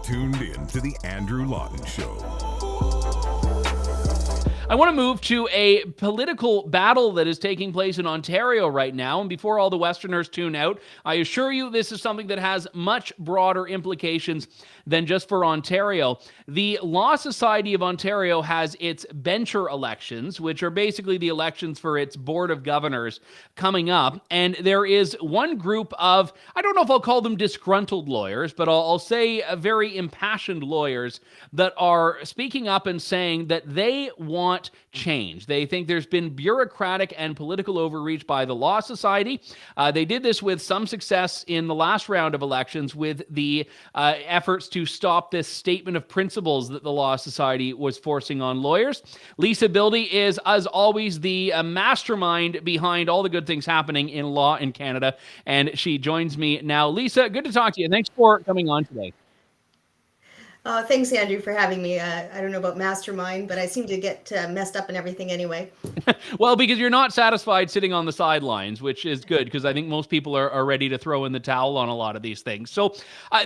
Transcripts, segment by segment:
tuned in to the Andrew Lawton Show. I want to move to a political battle that is taking place in Ontario right now. And before all the Westerners tune out, I assure you this is something that has much broader implications than just for Ontario. The Law Society of Ontario has its bencher elections, which are basically the elections for its Board of Governors coming up. And there is one group of, I don't know if I'll call them disgruntled lawyers, but I'll say very impassioned lawyers that are speaking up and saying that they want change. They think there's been bureaucratic and political overreach by the Law Society. They did this with some success in the last round of elections with the efforts to stop this statement of principles that the Law Society was forcing on lawyers. Lisa Bildy is, as always, the mastermind behind all the good things happening in law in Canada, and she joins me now. Lisa, good to talk to you. Thanks for coming on today. Thanks, Andrew, for having me. I don't know about mastermind, but I seem to get messed up in everything anyway. Well, because you're not satisfied sitting on the sidelines, which is good, because I think most people are ready to throw in the towel on a lot of these things. So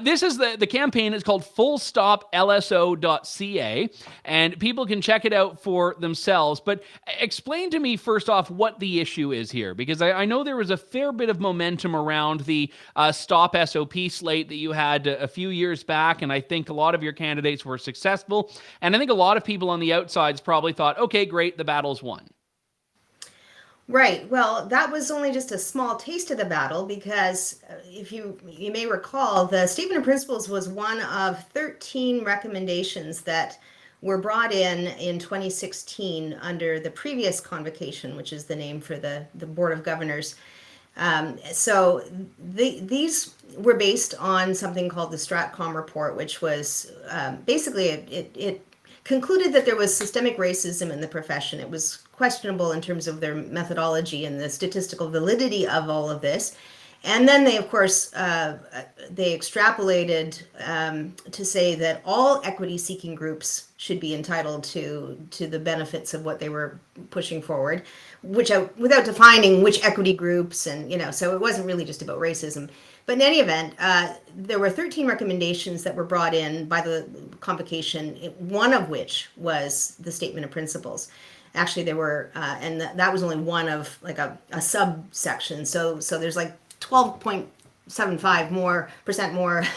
this is the campaign. It's called FullStopLSO.ca, and people can check it out for themselves. But explain to me, first off, what the issue is here, because I know there was a fair bit of momentum around the Stop SOP slate that you had a few years back, and I think a lot of your candidates were successful. And I think a lot of people on the outsides probably thought, okay, great, the battle's won. Right. Well, that was only just a small taste of the battle, because if you may recall, the Statement of Principles was one of 13 recommendations that were brought in 2016 under the previous convocation, which is the name for the Board of Governors. So these were based on something called the Stratcom report, which was basically it concluded that there was systemic racism in the profession. It was questionable in terms of their methodology and the statistical validity of all of this. And then they, of course, they extrapolated to say that all equity-seeking groups should be entitled to the benefits of what they were pushing forward, without defining which equity groups, and so it wasn't really just about racism. But in any event, there were 13 recommendations that were brought in by the convocation, one of which was the Statement of Principles. Actually, there were, and that was only one of like a subsection. So there's like 12.75% more,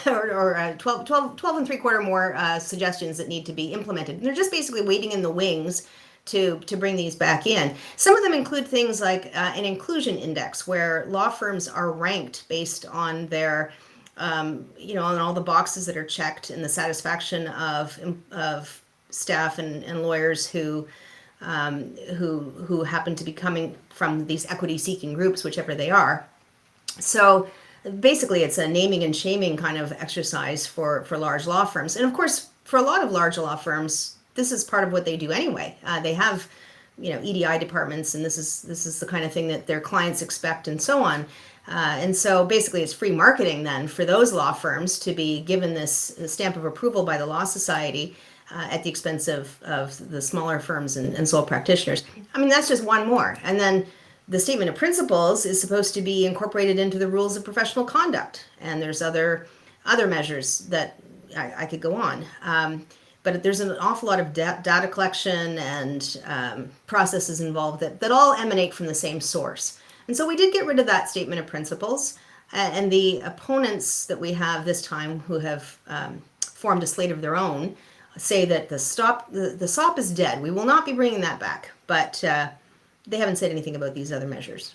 or 12 and 3/4 more suggestions that need to be implemented. And they're just basically waiting in the wings to bring these back in. Some of them include things like an inclusion index, where law firms are ranked based on their, on all the boxes that are checked in the satisfaction of staff and lawyers who happen to be coming from these equity-seeking groups, whichever they are. So basically, it's a naming and shaming kind of exercise for large law firms. And of course, for a lot of large law firms, this is part of what they do anyway. They have, EDI departments, and this is the kind of thing that their clients expect, and so on. And so basically, it's free marketing then for those law firms to be given this stamp of approval by the Law Society at the expense of the smaller firms and sole practitioners. I mean, that's just one more. And then the Statement of Principles is supposed to be incorporated into the rules of professional conduct, and there's other measures that I could go on. But there's an awful lot of data collection and processes involved that all emanate from the same source. And so we did get rid of that Statement of Principles, and the opponents that we have this time, who have formed a slate of their own, say that the SOP is dead. We will not be bringing that back, but they haven't said anything about these other measures.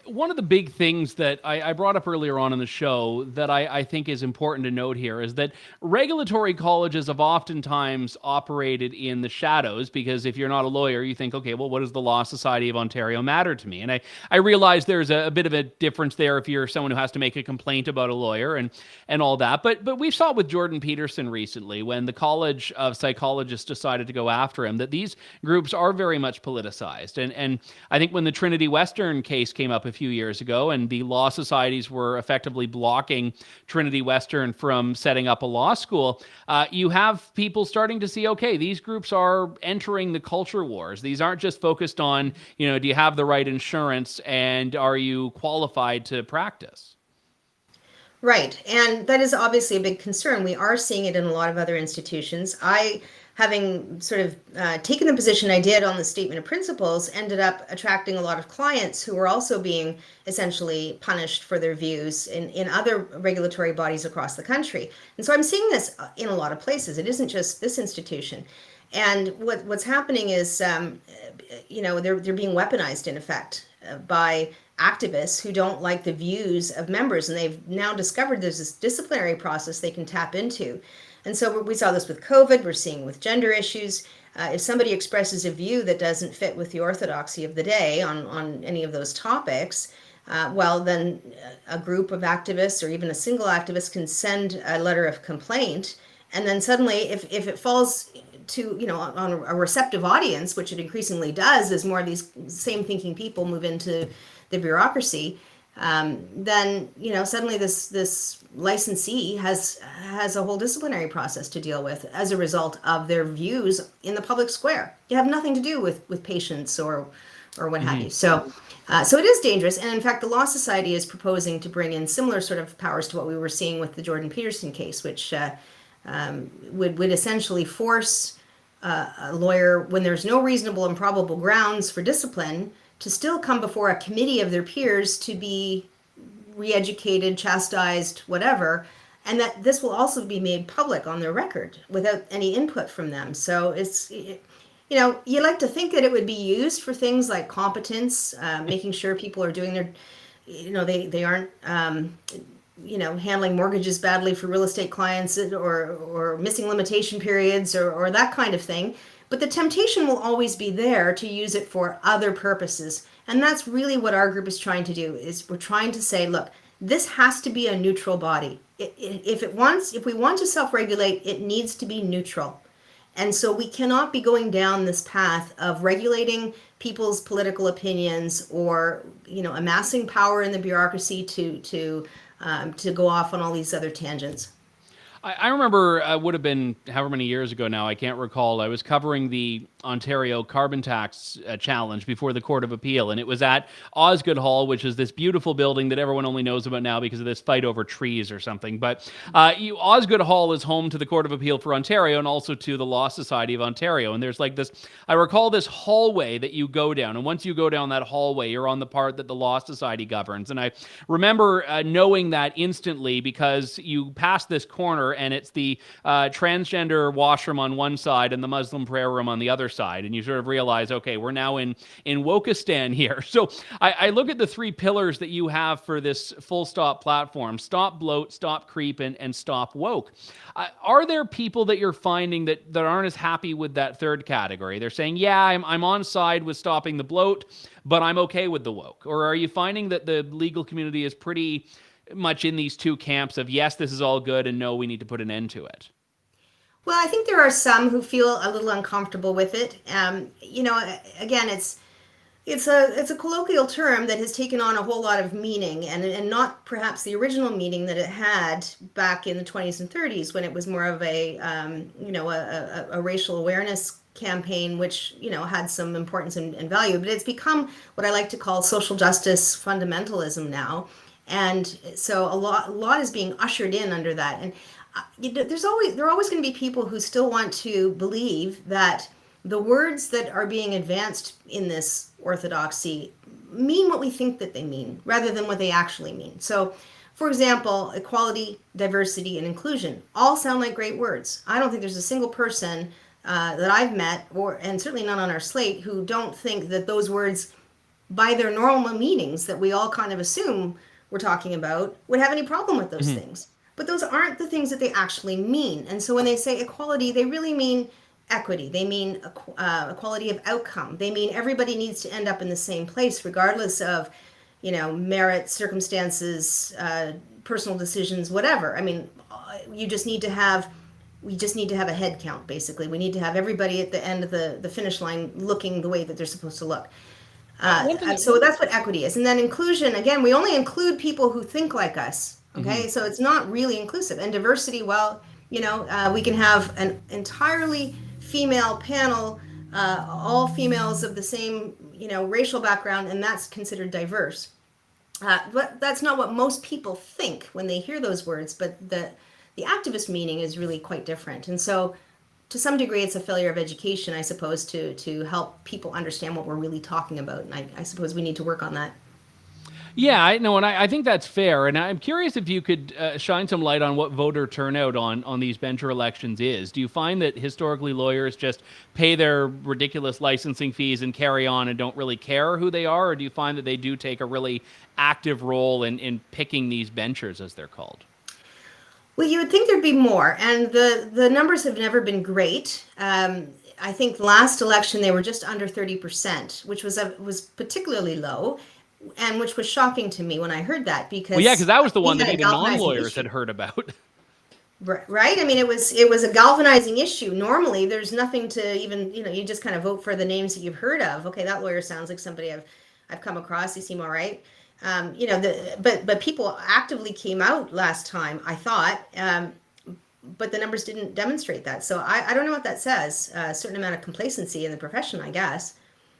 One of the big things that I brought up earlier on in the show that I think is important to note here is that regulatory colleges have oftentimes operated in the shadows, because if you're not a lawyer, you think, okay, well, what does the Law Society of Ontario matter to me? And I realize there's a bit of a difference there if you're someone who has to make a complaint about a lawyer and all that. But we saw it with Jordan Peterson recently, when the College of Psychologists decided to go after him, that these groups are very much politicized. And I think when the Trinity Western case came up a few years ago, and the law societies were effectively blocking Trinity Western from setting up a law school, you have people starting to see, okay, these groups are entering the culture wars. These aren't just focused on, do you have the right insurance and are you qualified to practice? Right. And that is obviously a big concern. We are seeing it in a lot of other institutions. Having sort of taken the position I did on the statement of principles, ended up attracting a lot of clients who were also being essentially punished for their views in other regulatory bodies across the country. And so I'm seeing this in a lot of places. It isn't just this institution. And what's happening is, they're being weaponized in effect by activists who don't like the views of members, and they've now discovered there's this disciplinary process they can tap into. And so we saw this with COVID. We're seeing with gender issues. If somebody expresses a view that doesn't fit with the orthodoxy of the day on any of those topics, well, then a group of activists or even a single activist can send a letter of complaint. And then suddenly, if it falls to, on a receptive audience, which it increasingly does as more of these same thinking people move into the bureaucracy, then suddenly this licensee has a whole disciplinary process to deal with as a result of their views in the public square. You have nothing to do with patients or what have you. So it is dangerous. And in fact, the Law Society is proposing to bring in similar sort of powers to what we were seeing with the Jordan Peterson case, which would essentially force a lawyer, when there's no reasonable and probable grounds for discipline, to still come before a committee of their peers to be re-educated, chastised, whatever, and that this will also be made public on their record without any input from them. So it's, you like to think that it would be used for things like competence, making sure people are doing their, they aren't, handling mortgages badly for real estate clients or missing limitation periods or that kind of thing. But the temptation will always be there to use it for other purposes. And that's really what our group is trying to do, is we're trying to say, look, this has to be a neutral body. If we want to self-regulate, it needs to be neutral. And so we cannot be going down this path of regulating people's political opinions or, amassing power in the bureaucracy to go off on all these other tangents. I remember it would have been however many years ago now, I can't recall. I was covering the Ontario carbon tax challenge before the Court of Appeal, and it was at Osgoode Hall, which is this beautiful building that everyone only knows about now because of this fight over trees or something. But Osgoode Hall is home to the Court of Appeal for Ontario and also to the Law Society of Ontario. And there's like this, I recall this hallway that you go down, and once you go down that hallway, you're on the part that the Law Society governs. And I remember knowing that instantly because you pass this corner and it's the transgender washroom on one side and the Muslim prayer room on the other side, and you sort of realize, okay, we're now in Wokistan here. So I look at the three pillars that you have for this FullStop platform: stop bloat, stop creep, and stop woke. Are there people that you're finding that aren't as happy with that third category? They're saying, yeah, I'm on side with stopping the bloat, but I'm okay with the woke. Or are you finding that the legal community is pretty much in these two camps of, yes, this is all good, and no, we need to put an end to it? Well, I think there are some who feel a little uncomfortable with it. Again, it's a colloquial term that has taken on a whole lot of meaning, and not perhaps the original meaning that it had back in the 20s and 30s, when it was more of a racial awareness campaign, which had some importance and value. But it's become what I like to call social justice fundamentalism now, and so a lot is being ushered in under that. And there are always going to be people who still want to believe that the words that are being advanced in this orthodoxy mean what we think that they mean, rather than what they actually mean. So, for example, equality, diversity, and inclusion all sound like great words. I don't think there's a single person that I've met, and certainly none on our slate, who don't think that those words, by their normal meanings that we all kind of assume we're talking about, would have any problem with those things. But those aren't the things that they actually mean. And so when they say equality, they really mean equity. They mean equality of outcome. They mean everybody needs to end up in the same place, regardless of, merit, circumstances, personal decisions, whatever. I mean, we just need to have a head count, basically. We need to have everybody at the end of the finish line looking the way that they're supposed to look. So that's what equity is. And then inclusion, again, we only include people who think like us. Okay, so it's not really inclusive. And diversity, well, we can have an entirely female panel, all females of the same, racial background, and that's considered diverse. But that's not what most people think when they hear those words. But the activist meaning is really quite different. And so, to some degree, it's a failure of education, I suppose, to help people understand what we're really talking about. And I suppose we need to work on that. Yeah, I know, and I think that's fair. And I'm curious if you could shine some light on what voter turnout on these bencher elections is. Do you find that historically lawyers just pay their ridiculous licensing fees and carry on and don't really care who they are? Or do you find that they do take a really active role in picking these benchers, as they're called? Well, you would think there'd be more, and the numbers have never been great. I think last election they were just under 30%, which was particularly low, and which was shocking to me when I heard that, because Well, yeah, because that was the one we that had a even galvanizing non-lawyers issue. had heard about. Right? I mean, it was a galvanizing issue. Normally, there's nothing to even, you just kind of vote for the names that you've heard of. Okay, that lawyer sounds like somebody I've come across. They seem all right. But people actively came out last time, I thought, but the numbers didn't demonstrate that. So I don't know what that says. A certain amount of complacency in the profession, I guess,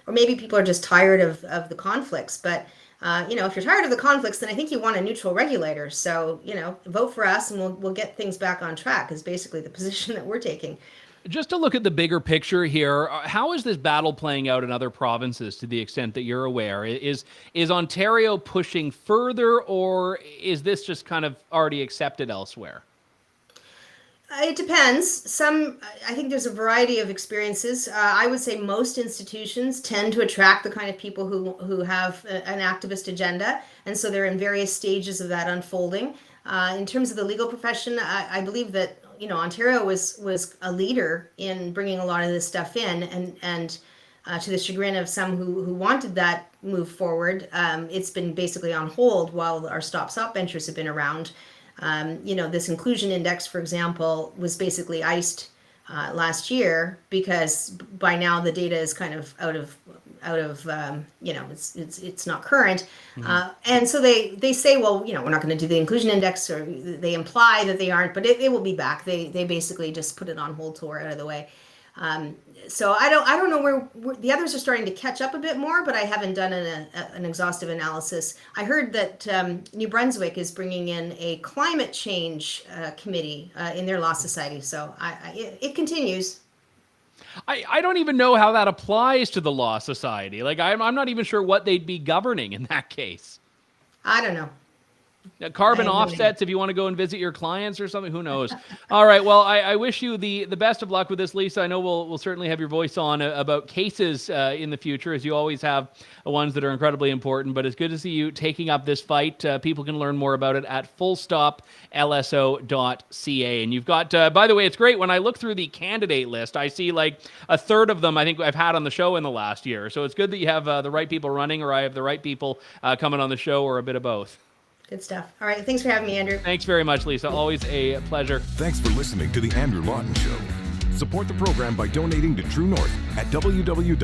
or maybe people are just tired of the conflicts. But if you're tired of the conflicts, then I think you want a neutral regulator. So vote for us, and we'll get things back on track. Is basically the position that we're taking. Just to look at the bigger picture here, how is this battle playing out in other provinces to the extent that you're aware? Is Ontario pushing further, or is this just kind of already accepted elsewhere? It depends. I think there's a variety of experiences. I would say most institutions tend to attract the kind of people who have an activist agenda, and so they're in various stages of that unfolding. In terms of the legal profession, I believe that Ontario was a leader in bringing a lot of this stuff in, and to the chagrin of some who wanted that move forward, it's been basically on hold while our stop benchers have been around. This inclusion index, for example, was basically iced last year because by now the data is kind of out of it's not current. And so they say, well, we're not going to do the inclusion index, or they imply that they aren't, but it will be back. They basically just put it on hold till we're out of the way. So I don't know where the others are starting to catch up a bit more, but I haven't done an exhaustive analysis. I heard that New Brunswick is bringing in a climate change committee in their law society. So it continues. I don't even know how that applies to the law society. Like, I'm not even sure what they'd be governing in that case. I don't know. Carbon offsets if you want to go and visit your clients or something. Who knows? All right. Well, I wish you the best of luck with this, Lisa. I know we'll certainly have your voice on about cases in the future, as you always have ones that are incredibly important. But it's good to see you taking up this fight. People can learn more about it at FullStopLSO.ca. And you've got, by the way, it's great. When I look through the candidate list, I see like a third of them I think I've had on the show in the last year. So it's good that you have the right people running, or I have the right people coming on the show, or a bit of both. Good stuff. All right. Thanks for having me, Andrew. Thanks very much, Lisa. Always a pleasure. Thanks for listening to The Andrew Lawton Show. Support the program by donating to True North at www.tnc.news.